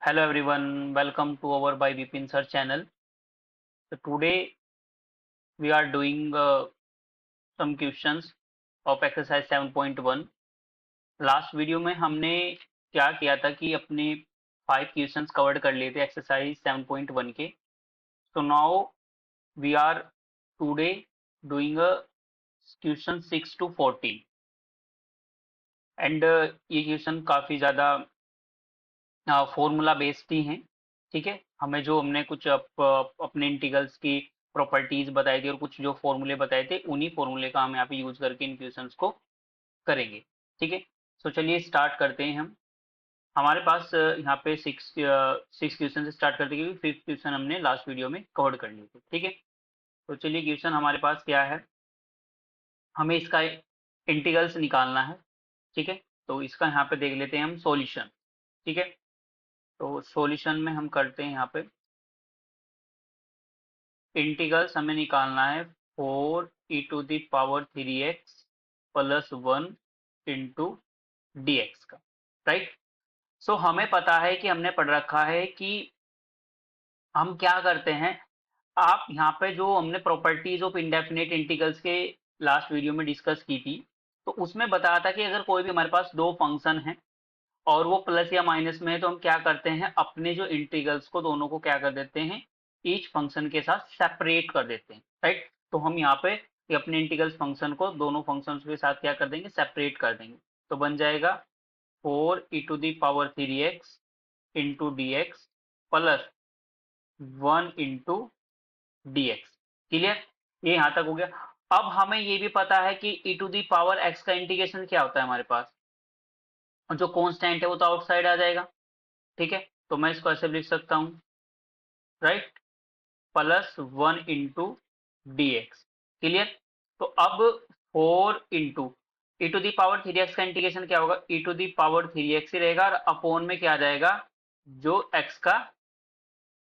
Hello everyone, welcome to our by Vipin Sir channel. So today we are doing some questions of exercise 7.1. Last video में हमने क्या किया था कि अपने 5 क्वेश्चंस कवर्ड कर लिए थे एक्सरसाइज 7.1 के. So now we are today doing a question 6 to 14 and ये क्वेश्चन काफी ज्यादा फॉर्मूला बेस्ड ही हैं. ठीक है, हमें जो हमने कुछ अपने इंटीग्रल्स की प्रॉपर्टीज बताई थी और कुछ जो फॉर्मूले बताए थे उन्हीं फॉर्मूले का हम यहाँ पे यूज करके इन क्वेश्चंस को करेंगे. ठीक है, तो चलिए स्टार्ट करते हैं हम. हमारे पास यहाँ पे सिक्स क्वेश्चन से स्टार्ट करते हैं क्योंकि फिफ्थ क्वेश्चन हमने लास्ट वीडियो में कवर कर लिए थे. ठीक है, तो चलिए क्वेश्चन हमारे पास क्या है, हमें इसका इंटीग्रल्स निकालना है. ठीक है, तो इसका यहाँ पे देख लेते हैं हम सॉल्यूशन. ठीक है, तो सॉल्यूशन में हम करते हैं यहाँ पे इंटीग्रल्स हमें निकालना है 4e⁻³ प्लस 1 इंटू dx का. राइट, सो हमें पता है कि हमने पढ़ रखा है कि हम क्या करते हैं. आप यहाँ पे जो हमने प्रॉपर्टीज ऑफ इंडेफिनेट इंटीग्रल्स के लास्ट वीडियो में डिस्कस की थी, तो उसमें बताया था कि अगर कोई भी हमारे पास दो फंक्शन है और वो प्लस या माइनस में है तो हम क्या करते हैं, अपने जो इंटीग्रल्स को दोनों को क्या कर देते हैं, ईच फंक्शन के साथ सेपरेट कर देते हैं. राइट, तो हम यहाँ पे अपने इंटीग्रल्स फंक्शन को दोनों फंक्शंस के साथ क्या कर देंगे, सेपरेट कर देंगे. तो बन जाएगा 4e⁻³ into d x plus 1 into d x. Clear, ये यहाँ तक हो गया. अब हमें ये भी पता है कि e⁻x का इंटीग्रेशन क्या होता है हमारे पास, और जो कांस्टेंट है वो तो आउटसाइड आ जाएगा. ठीक है, तो मैं इसको ऐसे लिख सकता हूं, right, plus 1 into d x. Clear, तो अब 4 इंटू e⁻³ का इंटीग्रेशन क्या होगा, e⁻³ ही रहेगा और अपोन में क्या आ जाएगा, जो x का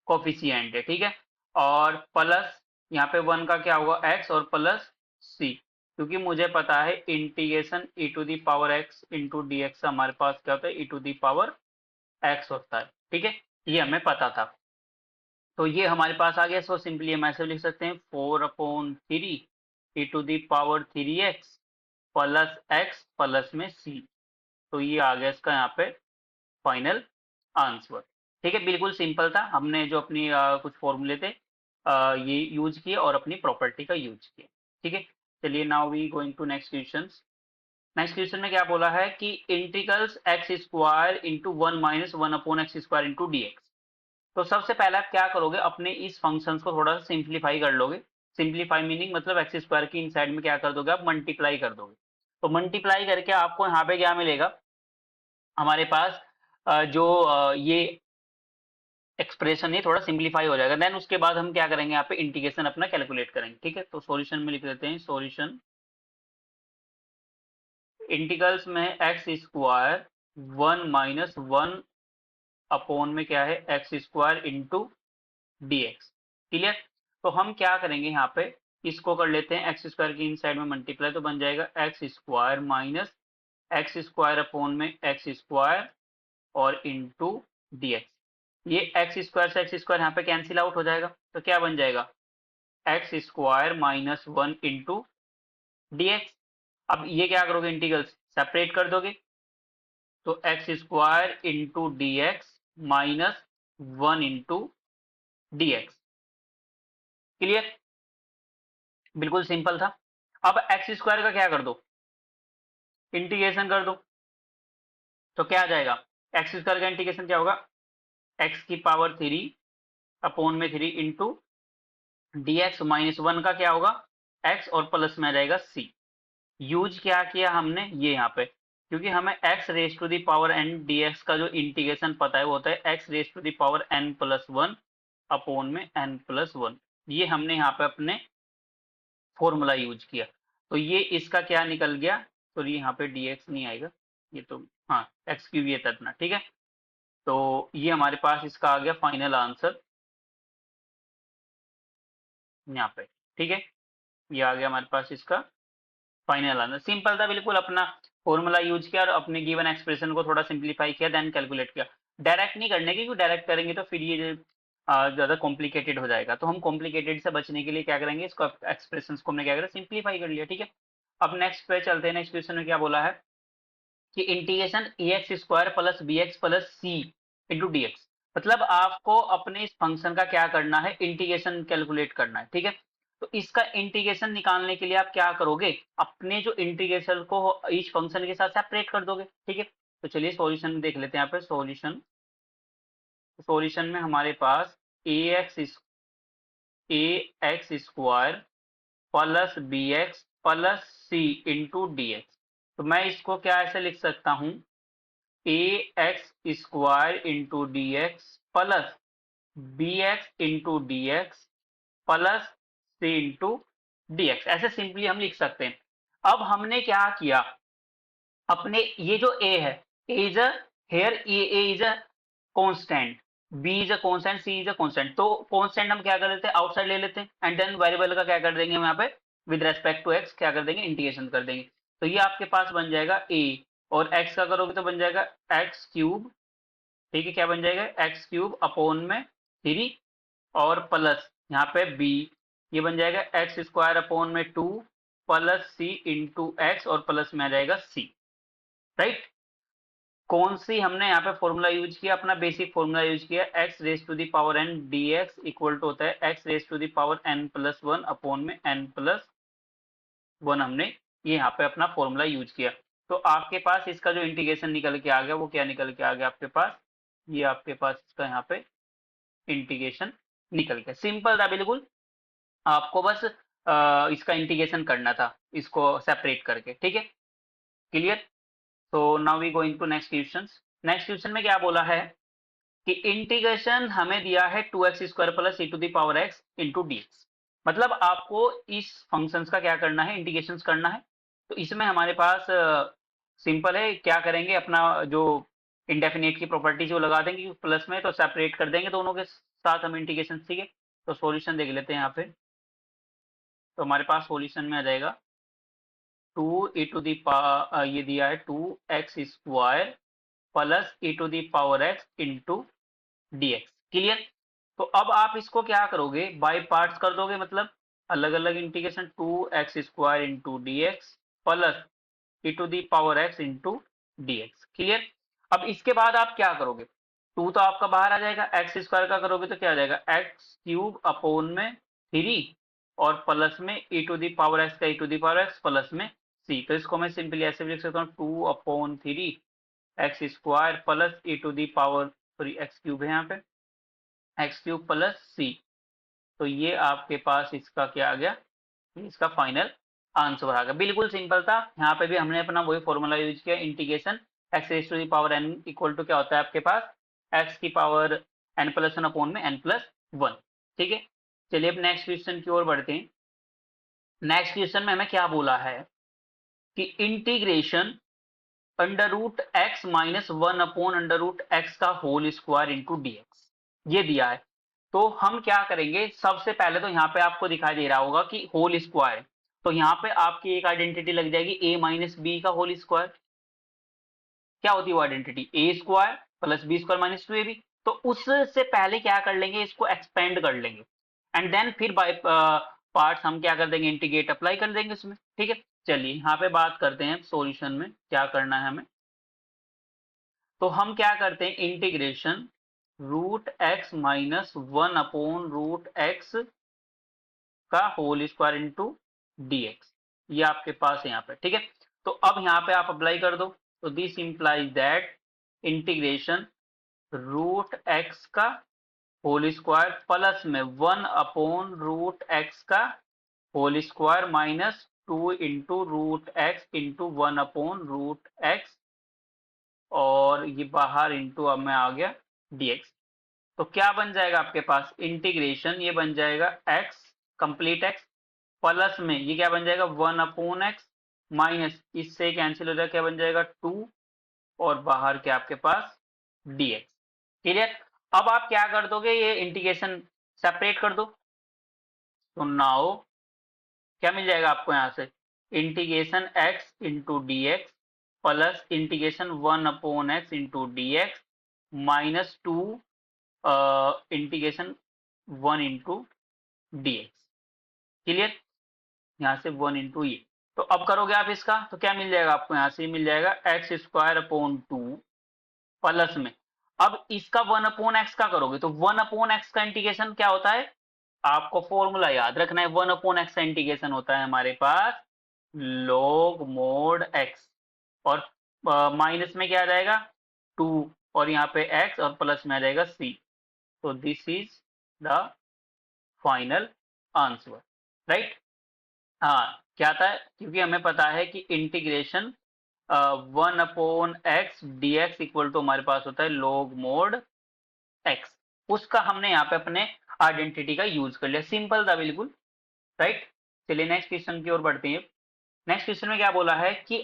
कोफिशिएंट है. ठीक है, और प्लस यहाँ पे 1 का क्या होगा, x और प्लस c, क्योंकि मुझे पता है integration e⁻x into d x हमारे पास क्या होता है, e⁻x होता है. ठीक है, ये हमें पता था. तो ये हमारे पास आ गया. सो सिंपली हम ऐसे लिख सकते हैं 4/3 e⁻³ प्लस x प्लस में c. तो ये आ गया इसका यहाँ पे फाइनल आंसर. ठीक है, बिल्कुल सिंपल था. हमने जो अपनी कुछ फॉर्मूले थे ये यूज किए और अपनी प्रॉपर्टी का यूज किया. ठीक है, चलिए now we going to next question. Next question में क्या बोला है कि integrals x square into 1-1/x² into d x. तो सबसे पहले आप क्या करोगे, अपने इस फंक्शंस को थोड़ा सा सिंप्लीफाई कर लोगे. सिंप्लीफाई मीनिंग मतलब एक्स स्क्वायर की इनसाइड में क्या कर दोगे, आप मल्टीप्लाई कर दोगे. तो मल्टीप्लाई करके आपको यहाँ पे क्या मिलेगा, हमारे पास जो ये एक्सप्रेशन है थोड़ा सिंप्लीफाई हो जाएगा. देन उसके बाद हम क्या करेंगे, यहाँ पे इंटीग्रेशन अपना कैलकुलेट करेंगे. ठीक है, तो सॉल्यूशन में लिख देते हैं, सॉल्यूशन इंटीग्रल्स में एक्स स्क्वायर 1-1 अपॉन में क्या है, x² into d x. Clear, तो हम क्या करेंगे, यहाँ पे इसको कर लेते हैं x² की इनसाइड में मल्टीप्लाई, तो बन जाएगा x² माइनस x² अपॉन में x² और इंटू डी एक्स. ये x² से x² यहाँ पे कैंसिल आउट हो जाएगा, तो क्या बन जाएगा, x² minus 1 into d x. अब ये क्या करोगे, इंटीग्रल्स सेपरेट कर दोगे, तो x² into d x minus 1 into d x. Clear, बिल्कुल सिंपल था. अब x² का क्या कर दो, इंटीग्रेशन कर दो, तो क्या आ जाएगा, x² का इंटीग्रेशन क्या होगा, x³ अपॉन में 3 इंटू डी एक्स माइनस 1 का क्या होगा, x और प्लस में आ जाएगा c. यूज क्या किया हमने, ये यहाँ पे, क्योंकि हमें x⁻n dx का जो इंटीग्रेशन पता है वो होता है x⁻n+1 अपॉन में n+1. ये हमने यहाँ पे अपने फॉर्मूला यूज किया. तो ये इसका क्या निकल गया, तो ये यहाँ पे dx नहीं आएगा, ये तो हाँ x³ ये था इतना. ठीक है, तो ये हमारे पास इसका आ गया फाइनल आंसर यहाँ पे. ठीक है, ये आ गया हमारे पास इसका फाइनल आंसर. सिंपल था बिल्कुल, अपना फॉर्मूला यूज किया और अपने गिवन एक्सप्रेशन को थोड़ा सिंप्लीफाई किया, देन कैलकुलेट किया. डायरेक्ट नहीं करने की, क्योंकि डायरेक्ट करेंगे तो फिर ये ज़्यादा कॉम्प्लिकेटेड हो जाएगा। तो हम कॉम्प्लिकेटेड से बचने के लिए क्या करेंगे, इसको एक्सप्रेशंस को हमने क्या करा, सिंप्लीफाई कर लिया, ठीक है। अब नेक्स्ट पे चलते हैं। नेक्स्ट क्वेश्चन में क्या बोला है कि integration a x square plus b x plus c into d x. मतलब आपको अपने इस फंक्शन का क्या करना है, इंटीग्रेशन कैलकुलेट करना है, ठीक है। तो इसका इंटीग्रेशन निकालने के लिए आप क्या करोगे, अपने जो इंटीग्रेशन को इस फंक्शन के साथ सेपरेट कर दोगे, ठीक है। तो चलिए सॉल्यूशन देख लेते हैं यहाँ पे। सॉल्यूशन में हमारे पास a x square plus b x plus c into d x. तो मैं इसको क्या ऐसे लिख सकता हूं, a x square into d x plus b x into d x plus c into d x, ऐसे सिंपली हम लिख सकते हैं। अब हमने क्या किया, अपने ये जो ए है, a is a hair, a is a constant, b is a constant, c is a constant. तो कांस्टेंट हम क्या कर लेते हैं, आउटसाइड ले लेते हैं, एंड देन वेरिएबल का क्या कर देंगे हम यहाँ पे, विद रेस्पेक्ट टू एक्स क्या कर देंगे, इंटीग्रेशन कर देंगे। तो ये आपके पास बन जाएगा ए, और एक्स का करोगे तो बन जाएगा एक्स क्यूब, ठीक है। क्या बन जाएगा, एक्स क्यूब अपॉन में 3, और प्लस यहाँ पे बी, ये बन जाएगा एक्स स्क्वायर अपॉन में 2 प्लस सी इंटू एक्स, और प्लस में आ जाएगा सी, राइट। कौन सी हमने यहाँ पे फॉर्मूला यूज किया, अपना बेसिक फॉर्मूला यूज किया, x raise to the power n d x equal to होता है x raise to the power n plus one upon में एन प्लस वन। हमने ये यहाँ पे अपना फॉर्मूला यूज किया। तो आपके पास इसका जो इंटीग्रेशन निकल के आ गया, वो क्या निकल के आ गया आपके पास, ये आपके पास इसका यहाँ पे इंटीग्रेशन निकल गया। सिंपल था बिल्कुल, आपको बस इसका इंटीग्रेशन करना था, इसको सेपरेट करके, ठीक है। क्लियर। तो now we going to next question. Next question में क्या बोला है कि इंटीग्रेशन हमें दिया है 2x² plus e to the power x into d x. मतलब आपको इस फंक्शन का क्या करना है, इंटीग्रेशन करना है। तो इसमें हमारे पास सिंपल है, क्या करेंगे, अपना जो इंडेफिनेट की प्रॉपर्टी जो लगा देंगे प्लस में, तो सेपरेट कर देंगे दोनों के साथ हम इंटीग्रेशन, ठीक है। तो सॉल्यूशन देख लेते हैं यहाँ पे। तो हमारे पास सॉल्यूशन में आ जाएगा 2 e टू दी पावर, ये दिया है 2x² plus e to the power x into d x. Clear. तो अब आप इसको क्या करोगे, बाय पार्ट्स कर दोगे, मतलब अलग अलग integration 2x² into d x plus e to the power x into d x. Clear. अब इसके बाद आप क्या करोगे, 2 तो आपका बाहर आ जाएगा, x² का करोगे तो क्या आ जाएगा, एक्स क्यूब अपॉन में 3, और प्लस में e to the power x का e to the power x plus में c। तो इसको मैं सिंपली ऐसे भी लिख सकता हूँ, 2/3 x² plus e to the power, sorry x cube है यहाँ पे, एक्स क्यूब प्लस सी। तो ये आपके पास इसका क्या आ गया, इसका फाइनल आंसर आ गया। बिल्कुल सिंपल था, यहाँ पे भी हमने अपना वही फॉर्मूला यूज किया, integration x raise to the power n equal to क्या होता है आपके पास, एक्स की power n plus one upon में एन प्लस वन, ठीक है। चलिए अब नेक्स्ट क्वेश्चन की ओर बढ़ते हैं। नेक्स्ट क्वेश्चन में हमें क्या बोला है कि integration under root x minus one upon under root x का whole square into d x, ये दिया है। तो हम क्या करेंगे, सबसे पहले तो यहाँ पे आपको दिखाई दे रहा होगा कि होल स्क्वायर, तो यहाँ पे आपकी एक आइडेंटिटी लग जाएगी ए माइनस बी का होल स्क्वायर। क्या होती है वो identity, a square plus b square minus 2ab। तो उससे पहले क्या कर लेंगे, इसको एक्सपेंड कर लेंगे, एंड देन फिर बाय पार्ट्स हम क्या कर देंगे, इंटीग्रेट अप्लाई कर देंगे उसमें, ठीक है। चलिए यहाँ पे बात करते हैं सॉल्यूशन में क्या करना है हमें। तो हम क्या करते हैं, integration root x minus one upon root x का whole square into d x, ये आपके पास है यहाँ पे, ठीक है। तो अब यहाँ पे आप अप्लाई कर दो, तो this implies that integration root x का होल स्क्वायर प्लस में वन अपॉन रूट एक्स का whole square minus 2 into root x into one upon root x, और ये बाहर इंटू अब में आ गया dx। तो क्या बन जाएगा आपके पास, इंटीग्रेशन ये बन जाएगा x कंप्लीट x प्लस में ये क्या बन जाएगा 1 अपॉन एक्स, माइनस इससे कैंसिल हो जाएगा, क्या बन जाएगा 2, और बाहर क्या आपके पास dx। क्लियर। अब आप क्या कर दोगे, ये इंटीग्रेशन सेपरेट कर दो। तो नाउ क्या मिल जाएगा आपको यहाँ से, integration x into d x plus integration 1 upon x into d x -2 integration 1 into d x. Clear? यहाँ से 1 इंटू ये। तो अब करोगे आप इसका तो क्या मिल जाएगा आपको, यहाँ से मिल जाएगा एक्स स्क्वायर अपॉन 2 प्लस में, अब इसका 1 अपॉन एक्स का करोगे तो 1 अपॉन एक्स का इंटीग्रेशन क्या होता है, आपको फॉर्मूला याद रखना है। 1 अपॉन एक्स का इंटीग्रेशन होता है हमारे पास log मोड एक्स, और माइनस में क्या आ जाएगा 2, और यहाँ पे x और प्लस में आ जाएगा c। तो this is the final answer, right. हाँ क्या था, क्योंकि हमें पता है कि integration 1 upon x d x equal to हमारे पास होता है log मोड एक्स, उसका हमने यहाँ पे अपने आइडेंटिटी का यूज कर लिया, सिंपल था बिल्कुल, राइट। चलिए नेक्स्ट क्वेश्चन की ओर बढ़ते हैं। नेक्स्ट क्वेश्चन में क्या बोला है कि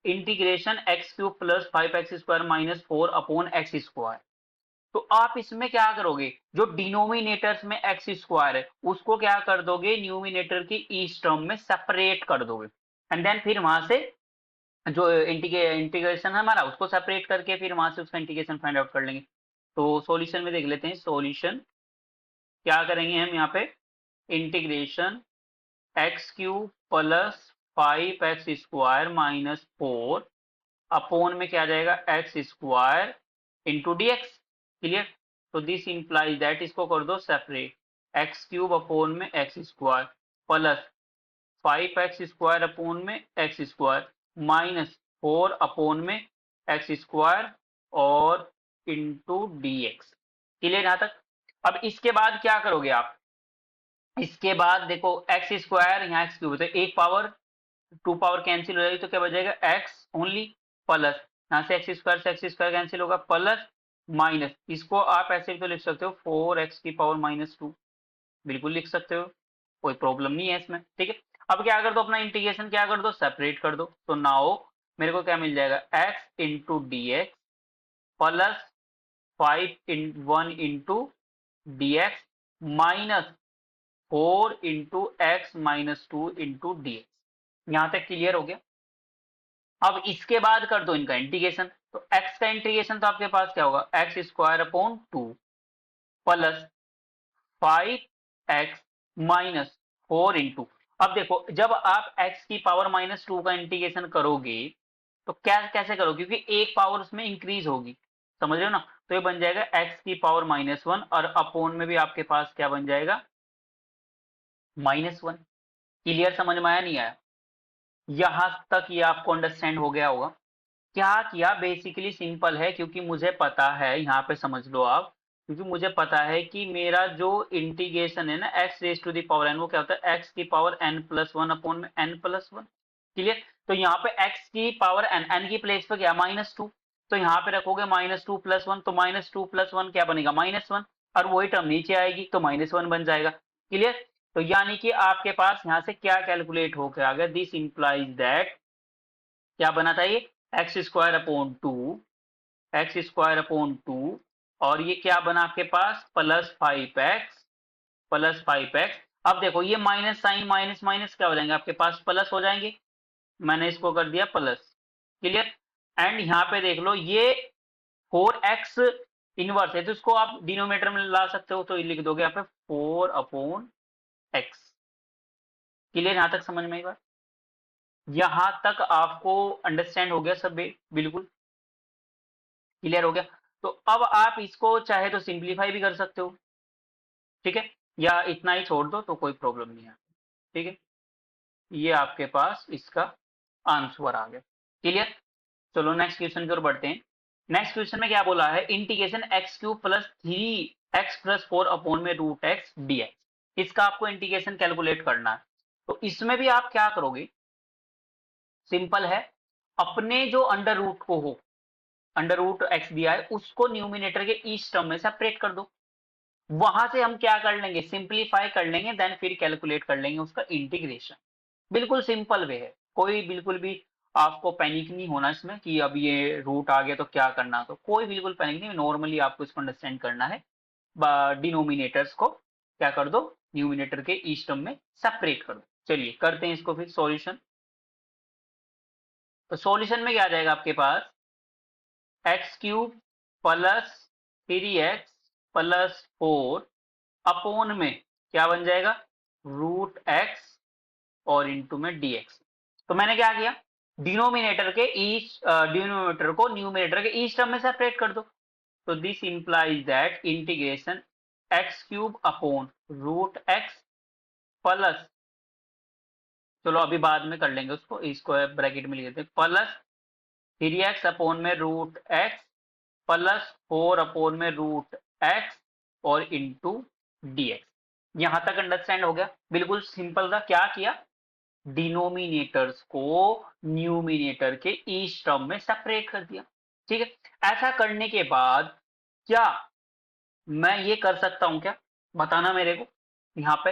integration x cube plus 5x² minus 4 upon x square. तो आप इसमें क्या करोगे, जो डिनोमिनेटर्स में एक्स स्क्वायर है उसको क्या कर दोगे, न्यूमिनेटर की ईच टर्म में सेपरेट कर दोगे, एंड देन फिर वहां से जो इंटीग्रेशन है हमारा उसको सेपरेट करके फिर वहां से उसका इंटीग्रेशन फाइंड आउट कर लेंगे। तो सॉल्यूशन में देख लेते हैं, सॉल्यूशन क्या करेंगे हम यहाँ पे, integration x cube plus 5x² minus 4 upon में क्या आ जाएगा x square into d x. Clear? तो दिस इंप्लाइज दैट, इसको कर दो सेपरेट, एक्स क्यूब अपॉन में x square plus 5x² upon में एक्स स्क्वायर माइनस 4 अपॉन में एक्स स्क्वायर और इंटू डी एक्स। क्लियर यहाँ तक? अब इसके बाद क्या करोगे आप, इसके बाद देखो एक्स स्क्वायर यहाँ एक्स क्यूब, तो एक पावर 2 पावर कैंसिल हो जाएगी तो क्या बचेगा एक्स ओनली, प्लस यहाँ से एक्स स्क्वायर कैंसिल होगा, प्लस माइनस, इसको आप ऐसे भी तो लिख सकते हो 4x की पावर -2, बिल्कुल लिख सकते हो, कोई प्रॉब्लम नहीं है इसमें, ठीक है। अब क्या कर दो, अपना इंटीग्रेशन क्या कर दो, सेपरेट कर दो। तो नाउ मेरे को क्या मिल जाएगा, x into d x plus 1 into d x minus 4 into x minus 2 into d x. यहां तक क्लियर हो गया? अब इसके बाद कर दो इनका इंटीग्रेशन, तो x का इंटीग्रेशन तो आपके पास क्या होगा, x square upon 2 plus 5x minus 4 into, अब देखो जब आप x की पावर -2 का इंटीग्रेशन करोगे तो क्या कैसे करोगे, क्योंकि एक पावर उसमें इंक्रीज होगी, समझ रहे हो ना, तो ये बन जाएगा x की पावर -1 और अपॉन में भी आपके पास क्या बन जाएगा -1। क्लियर? समझ में आया नहीं आया? यहां तक ये आपको अंडरस्टैंड हो गया होगा। क्या किया, बेसिकली सिंपल है, क्योंकि मुझे पता है, यहाँ पे समझ लो आप, क्योंकि मुझे पता है कि मेरा जो इंटीग्रेशन है ना x raise to the power n, वो क्या होता है x की पावर n+1 अपॉन में n+1। क्लियर? तो यहाँ पे x की पावर n की प्लेस पे क्या -2, तो यहाँ पे रखोगे -2 + 1, तो -2 + 1 क्या बनेगा -1, और वही टर्म नीचे आएगी तो -1 बन जाएगा। क्लियर? तो यानी कि आपके पास यहाँ से क्या कैलकुलेट होकर आ गया, दिस इंप्लाइज दैट, क्या बना था ये x square upon 2, x square upon 2, और ये क्या बना आपके पास +5x। अब देखो ये माइनस साइन माइनस माइनस क्या हो जाएंगे आपके पास, प्लस हो जाएंगे, मैंने इसको कर दिया प्लस। क्लियर? एंड यहाँ पे देख लो ये 4x इनवर्स है, तो इसको आप डिनोमिनेटर में ला सकते हो, तो ये लिख दोगे यहाँ पे 4/x। क्लियर यहाँ तक समझ में एक बार? यहां तक आपको अंडरस्टैंड हो गया सब बिल्कुल क्लियर हो गया? तो अब आप इसको चाहे तो सिंप्लीफाई भी कर सकते हो, ठीक है, या इतना ही छोड़ दो तो कोई प्रॉब्लम नहीं है, ठीक है। ये आपके पास इसका आंसर आ गया। क्लियर? चलो नेक्स्ट क्वेश्चन की ओर बढ़ते हैं। नेक्स्ट क्वेश्चन में क्या बोला है, integration x³ plus 3x plus 4 upon में √x dx, इसका आपको इंटीग्रेशन कैलकुलेट करना है। तो इसमें भी आप क्या करोगे, सिंपल है, अपने जो अंडर रूट को हो, अंडर रूट एक्स दिया है उसको न्यूमिनेटर के ईच टर्म में सेपरेट कर दो, वहां से हम क्या कर लेंगे, सिंप्लीफाई कर लेंगे, देन फिर कैलकुलेट कर लेंगे उसका इंटीग्रेशन। बिल्कुल सिंपल वे है, कोई बिल्कुल भी आपको पैनिक नहीं होना इसमें कि अब ये रूट आ गया तो क्या करना, तो कोई बिल्कुल पैनिक नहीं, नॉर्मली आपको इसको अंडरस्टैंड करना है। डिनोमिनेटर्स को क्या कर दो, न्यूमिनेटर के ईच टर्म में सेपरेट कर दो। चलिए करते हैं इसको फिर सॉल्यूशन। तो सॉल्यूशन में क्या आ जाएगा आपके पास, x³ plus 3x plus 4 upon में क्या बन जाएगा, रूट एक्स और इंटू में dx। तो मैंने क्या किया, डिनोमिनेटर को न्यूमिनेटर के ईच टर्म में सेपरेट कर दो। तो this implies that integration x cube upon root x plus, चलो अभी बाद में कर लेंगे उसको, इसको ब्रैकेट में लिख देते हैं, प्लस 3x अपोन में रूट एक्स प्लस 4 अपोन में रूट एक्स और इंटू dx। यहां तक अंडरस्टैंड हो गया, बिल्कुल सिंपल था। क्या किया, डिनोमिनेटर्स को न्यूमिनेटर के ईच टर्म में सेपरेट कर दिया। ठीक है, ऐसा करने के बाद क्या मैं ये कर सकता हूं क्या, बताना मेरे को। यहां पे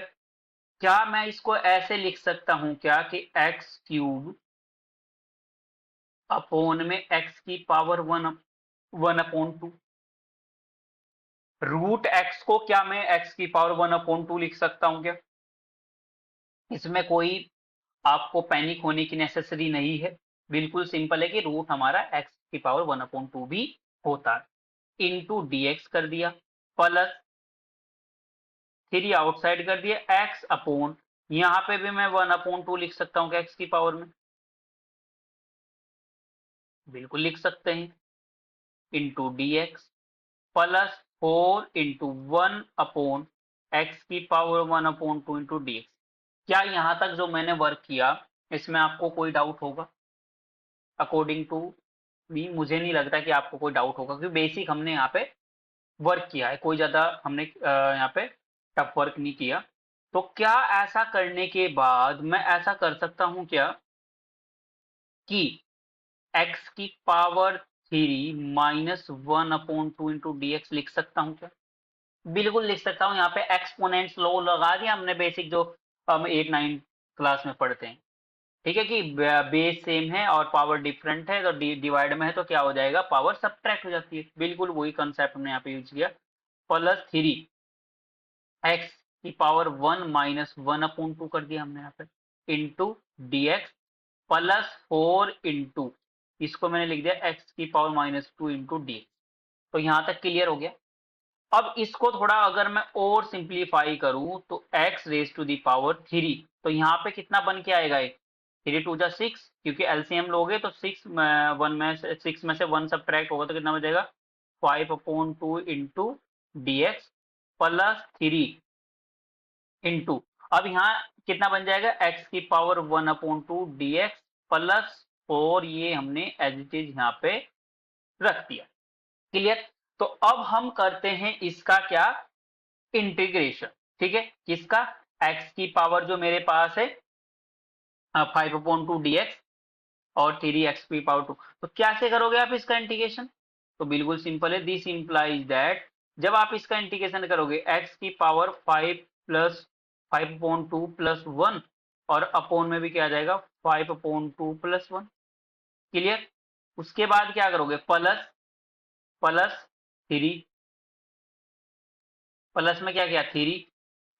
क्या मैं इसको ऐसे लिख सकता हूं क्या कि एक्स क्यूब अपोन में एक्स की पावर 1/2, रूट एक्स को क्या मैं एक्स की पावर 1/2 लिख सकता हूं क्या। इसमें कोई आपको पैनिक होने की नेसेसरी नहीं है, बिल्कुल सिंपल है कि रूट हमारा एक्स की पावर 1/2 भी होता है। इंटू dx कर दिया, प्लस 3 आउटसाइड कर दिया, एक्स अपोन, यहां पे भी मैं 1/2 लिख सकता हूं क्या एक्स की पावर में, बिल्कुल लिख सकते हैं, into dx plus 4 into 1/, x की पावर 1/2 इंटू dx। क्या यहां तक जो मैंने वर्क किया इसमें आपको कोई डाउट होगा, अकॉर्डिंग टू मी मुझे नहीं लगता कि आपको कोई डाउट होगा, क्योंकि बेसिक हमने यहाँ पे वर्क किया है, कोई ज्यादा हमने यहाँ पे टफ वर्क नहीं किया। तो क्या ऐसा करने के बाद मैं ऐसा कर सकता हूं क्या कि x की पावर 3 -1/2 इंटू dx लिख सकता हूं क्या, बिल्कुल लिख सकता हूं। यहाँ पे एक्सपोनेंट्स लॉ लगा दिया हमने, बेसिक जो हम 8-9 क्लास में पढ़ते हैं। ठीक है कि बेस सेम है और पावर डिफरेंट है, तो डिवाइड में है तो क्या हो जाएगा, पावर सब्ट्रैक्ट हो जाती है, बिल्कुल वही कंसेप्ट हमने यहाँ पे यूज किया। प्लस 3 एक्स की पावर 1 -1/2 कर दिया हमने यहाँ पे, इंटू dx प्लस 4 इंटू, इसको मैंने लिख दिया एक्स की पावर -2 इंटू dx। तो यहां तक क्लियर हो गया। अब इसको थोड़ा अगर मैं और सिंप्लीफाई करूं तो x raise to the power 3, तो यहाँ पे कितना बन के आएगा, ये 3 2 6, क्योंकि एलसीएम लोगे तो 6 में से 1 सब्ट्रैक्ट होगा तो कितना बचेगा, 5/2 इंटू dx प्लस 3 इंटू, अब यहाँ कितना बन जाएगा, x की पावर 1/2 dx प्लस 4, ये हमने एज इट इज यहाँ पे रख दिया। क्लियर। तो अब हम करते हैं इसका क्या, इंटीग्रेशन। ठीक है, किसका, x की पावर जो मेरे पास है 5/2 dx और 3x की पावर 2, तो कैसे करोगे आप इसका इंटीग्रेशन, तो बिल्कुल सिंपल है, दिस इंप्लाइज दैट जब आप इसका इंटीग्रेशन करोगे x की पावर 5 प्लस 5/2 प्लस 1 और अपोन में भी क्या आ जाएगा 5/2 प्लस 1। क्लियर। उसके बाद क्या करोगे, प्लस प्लस 3, प्लस में क्या किया 3,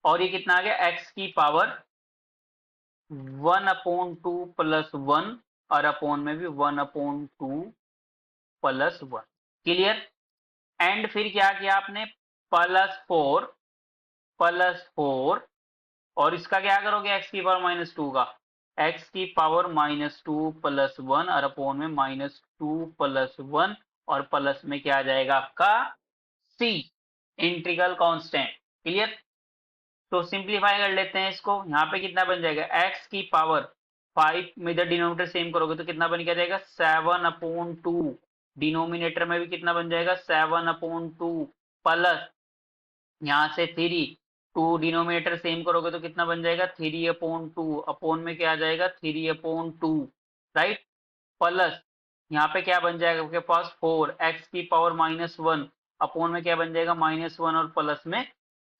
और ये कितना आ गया x की पावर 1/2 प्लस 1 और अपोन में भी 1/2 प्लस 1। क्लियर। एंड फिर क्या किया आपने, प्लस 4 और इसका क्या करोगे x की पावर -2 का, x की पावर -2 प्लस 1 और अपोन में -2 प्लस 1 और प्लस में क्या आ जाएगा आपका c, इंटीग्रल कांस्टेंट। क्लियर। तो सिंप्लीफाई कर लेते हैं इसको, यहाँ पे कितना बन जाएगा, x की पावर 5 में इधर डिनोमिनेटर सेम करोगे तो कितना बन के आ जाएगा 7/2, डिनोमिनेटर में भी कितना बन जाएगा 7/2 प्लस यहाँ से 3, 2 डिनोमिनेटर सेम करोगे तो कितना बन जाएगा 3/2, अपोन में क्या आ जाएगा 3/2, राइट। प्लस यहाँ पे क्या बन जाएगा आपके पास 4, x की पावर -1 अपोन में क्या बन जाएगा -1 और प्लस में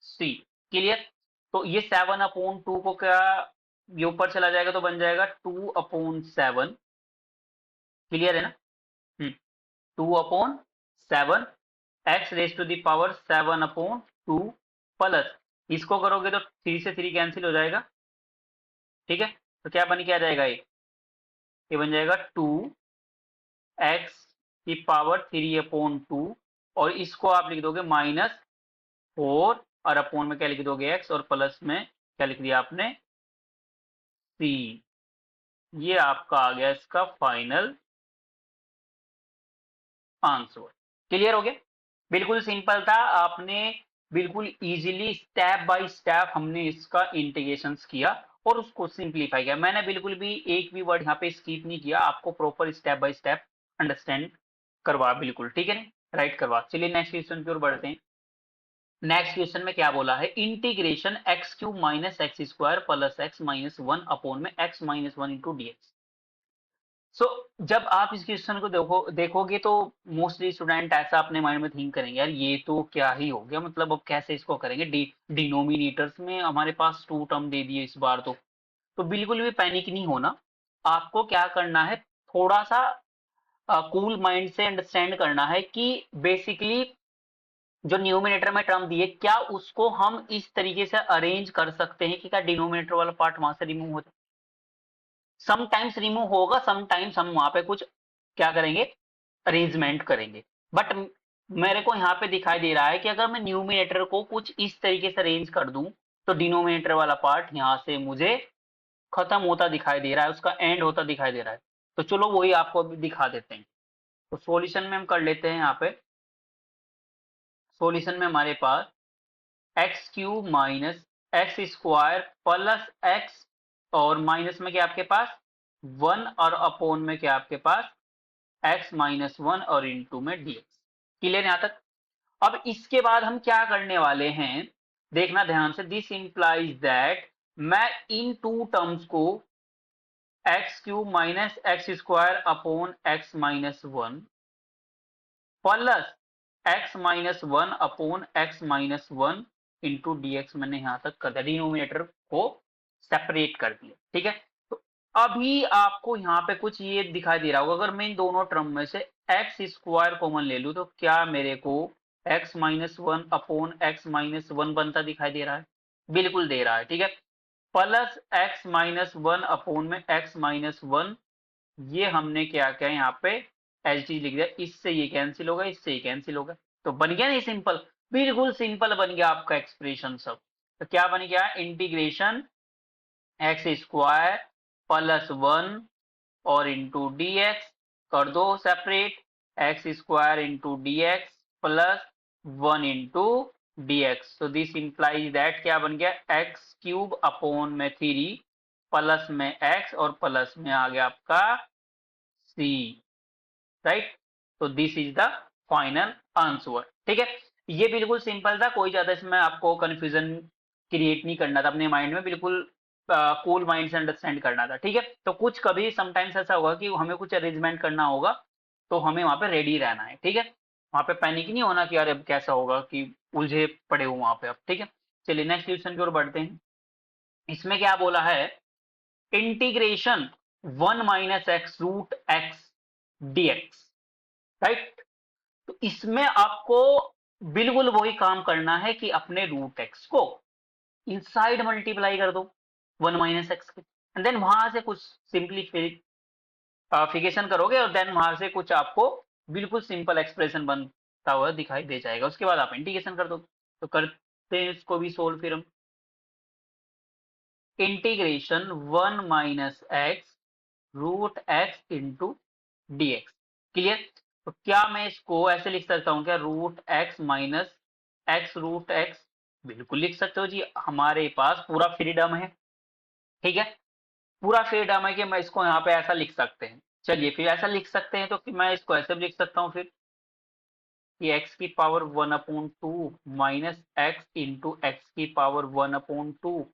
c। क्लियर। तो ये 7/2 को क्या, ये ऊपर चला जाएगा तो बन जाएगा 2/7। क्लियर है ना। 2/7, x raise to the power 7/2 plus, इसको करोगे तो 3 से 3 कैंसिल हो जाएगा। ठीक है, तो क्या बन के आ जाएगा, ये बन जाएगा 2 एक्स की पावर 3/2 और इसको आप लिख दोगे -4 और अपोन में क्या लिख दोगे x और प्लस में क्या लिख दिया आपने c। ये आपका आ गया इसका फाइनल आंसर। क्लियर हो गया? बिल्कुल सिंपल था, आपने बिल्कुल इजीली स्टेप बाय स्टेप हमने इसका इंटीग्रेशन किया और उसको सिंप्लीफाई किया। मैंने बिल्कुल भी एक भी वर्ड यहाँ पे स्किप नहीं किया, आपको proper step by step understand करवा बिल्कुल, ठीक है ना, राइट करवा। चलिए नेक्स्ट क्वेश्चन की ओर बढ़ते हैं। नेक्स्ट क्वेश्चन में क्या बोला है, integration x cube minus x square plus x minus one upon में x minus one into d x. So जब आप इस क्वेश्चन को देखोगे तो मोस्टली स्टूडेंट ऐसा अपने माइंड में थिंक करेंगे, यार ये तो क्या ही हो गया, मतलब अब कैसे इसको करेंगे, डिनोमिनेटर्स में हमारे पास टू टर्म दे दिए इस बार तो बिल्कुल भी पैनिक नहीं होना। आपको क्या करना है, थोड़ा सा कूल माइंड से अंडरस्टैंड करना है कि बेसिकली जो न्यूमिनेटर में टर्म दिए क्या उसको हम इस तरीके से अरेंज कर सकते हैं कि क्या डिनोमिनेटर वाला पार्ट वहां से रिमूव हो जाए। समटाइम्स रिमूव होगा, समटाइम्स हम वहां पे कुछ क्या करेंगे, अरेंजमेंट करेंगे। बट मेरे को यहाँ पे दिखाई दे रहा है कि अगर मैं न्यूमिनेटर को कुछ इस तरीके से अरेंज कर दूं तो डिनोमिनेटर वाला पार्ट यहाँ से मुझे खत्म होता दिखाई दे रहा है, उसका एंड होता दिखाई दे रहा है। तो चलो वही आपको अभी दिखा देते हैं। तो सॉल्यूशन में हम कर लेते हैं, यहाँ पे सॉल्यूशन में हमारे पास x cube minus x square plus x और माइनस में क्या आपके पास 1 और अपोन में क्या आपके पास x माइनस वन और इंटू में dx। क्लियर यहाँ तक? अब इसके बाद हम क्या करने वाले हैं, देखना ध्यान से, दिस इंप्लाइज दैट मैं इन टू टर्म्स को x cube minus x square upon x minus one plus x minus one upon x minus one into d x मैंने यहां तक कर दिया, डिनोमिनेटर को सेपरेट कर दिया, ठीक है। तो अभी आपको यहाँ पे कुछ ये दिखाई दे रहा होगा, अगर मैं इन दोनों टर्म में से एक्स स्क्वायर कॉमन ले लूं तो क्या मेरे को x minus one upon x minus one बनता दिखाई दे रहा है, बिल्कुल दे रहा है, ठीक है। Plus x minus one upon में एक्स माइनस वन, ये हमने क्या किया यहाँ पे एच डी लिख दिया, इससे ये कैंसिल होगा, इससे ये कैंसिल होगा, तो बन गया नहीं सिंपल, बिल्कुल सिंपल बन गया आपका एक्सप्रेशन सब। तो क्या बन गया, integration x square plus one और इंटू डी एक्स कर दो separate, x square into d x plus one into d x. तो दिस इंप्लाइज दैट क्या बन गया, एक्स क्यूब अपॉन में थ्री प्लस में एक्स और प्लस में आ गया आपका सी, राइट। तो this is the final answer, ठीक है। ये बिल्कुल सिंपल था, कोई ज्यादा इसमें आपको कंफ्यूजन क्रिएट नहीं करना था अपने माइंड में, बिल्कुल कूल माइंड से अंडरस्टैंड करना था, ठीक है। तो कुछ कभी समटाइम्स ऐसा होगा कि हमें कुछ अरेंजमेंट करना होगा तो हमें वहां पे रेडी रहना है, ठीक है। वहां पे पैनिक नहीं होना कि यार अब कैसा होगा, कि उलझे पड़े हो वहां पे अब, ठीक है। चलिए नेक्स्ट क्वेश्चन की ओर बढ़ते हैं। इसमें क्या बोला है, integration one minus x root x d x, right. तो इसमें आपको बिल्कुल वही काम करना है कि अपने रूट एक्स को इनसाइड मल्टीप्लाई कर दो वन माइनस एक्स के, एंड देन वहां से कुछ सिंप्लीफिकेशन करोगे और देन वहां से कुछ आपको बिल्कुल सिंपल एक्सप्रेशन बनता हुआ दिखाई दे जाएगा, उसके बाद आप इंटीग्रेशन कर दो। तो करते हैं इसको भी सोल्व, फिर हम integration one minus x root x into d x. Clear? तो क्या मैं इसको ऐसे लिख सकता हूं क्या, root x minus x root x, बिल्कुल लिख सकते हो जी, हमारे पास पूरा फ्रीडम है, ठीक है। पूरा फ्रीडम है कि मैं इसको यहाँ पे ऐसा लिख सकते हैं। चलिए फिर ऐसा लिख सकते हैं तो फिर मैं इसको ऐसे भी लिख सकता हूँ फिर कि एक्स की power one upon two minus x into x की power one upon two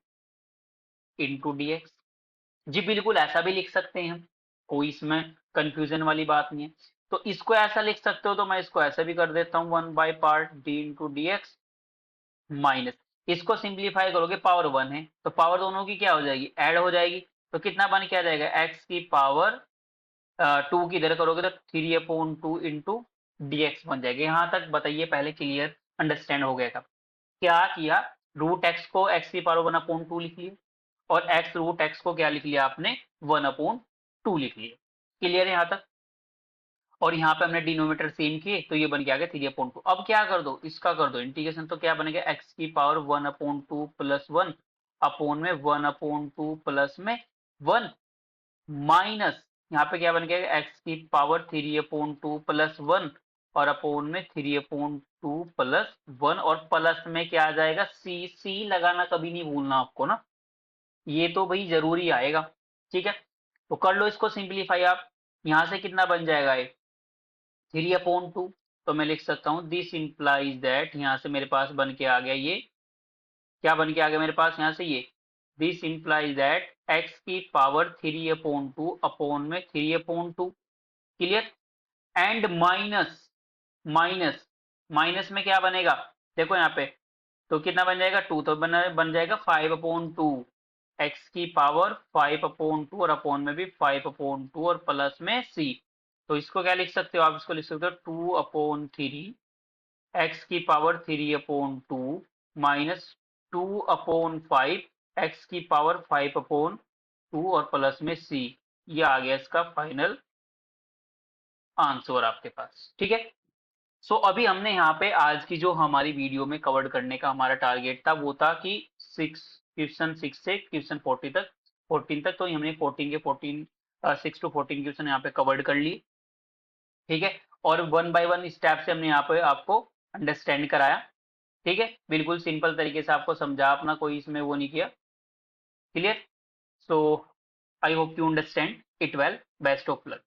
into d x. जी बिल्कुल ऐसा भी लिख सकते हैं हम, कोई इसमें कंफ्यूजन वाली बात नहीं है। तो इसको ऐसा लिख सकते हो तो मैं इसको ऐसे भी कर देता हूँ, one by part D into d x minus, इसको सिंप्लीफाई करोगे पावर वन है तो पावर दोनों की क्या हो जाएगी, ऐड हो जाएगी। तो कितना बन क्या जाएगा, एक्स की पावर टू की इधर करोगे तो three upon two into d x बन जाएगा। यहाँ तक बताइए पहले, क्लियर अंडरस्टैंड हो गया? क्या किया, रूट एक्स को एक्स की पावर वन अपॉन टू लिख लिया और एक्स रूट एक्स को क्या लिख लिया आपने, वन अपॉन टू लिख लिया। क्लियर है यहाँ तक? और यहाँ पे हमने डिनोमिनेटर सेम किए तो ये बन के आ गया 3/2। अब क्या कर दो, इसका कर दो इंटीग्रेशन, तो क्या बनेगा x की पावर 1/2 प्लस 1 अपोन में 1/2 प्लस में 1 माइनस यहाँ पे क्या बन गया x की पावर 3/2 प्लस 1 और अपोन में 3/2 प्लस 1 और प्लस में क्या आ जाएगा सी लगाना कभी नहीं भूलना आपको ना, ये तो भाई जरूरी आएगा। ठीक है, तो कर लो इसको सिंप्लीफाई आप। यहां से कितना बन जाएगा ये 3/2, तो मैं लिख सकता हूं दिस इंप्लाइज दैट, यहां से मेरे पास बन के आ गया ये, क्या बन के आ गया मेरे पास यहां से ये, दिस इंप्लाइज दैट x की पावर 3/2 अपोन में 3/2, clear. And minus minus minus में क्या बनेगा, देखो यहाँ पे, तो कितना बन जाएगा 2, तो बन जाएगा 5/2, x की पावर 5/2 और अपोन में भी 5/2 और प्लस में c। तो इसको क्या लिख सकते हो आप, इसको लिख सकते हो 2/3 x की पावर 3/2 माइनस 2/5 x की पावर 5/2 और प्लस में c। ये आ गया इसका फाइनल आंसर आपके पास। ठीक है, सो अभी हमने यहाँ पे आज की जो हमारी वीडियो में कवर करने का हमारा टारगेट था वो था कि क्वेश्चन 6 से क्वेश्चन 14 तक, तो हमने 14 के 6 to 14 क्वेश्चन यहाँ पे कवर्ड कर लिए। ठीक है, और 1 बाय 1 स्टेप से हमने यहाँ पे आपको अंडरस्टैंड कराया। ठीक है, बिल्कुल सिंपल तरीके से आपको समझा, अपना कोई इसमें वो नहीं किया। Clear, so I hope you understand it well, best of luck.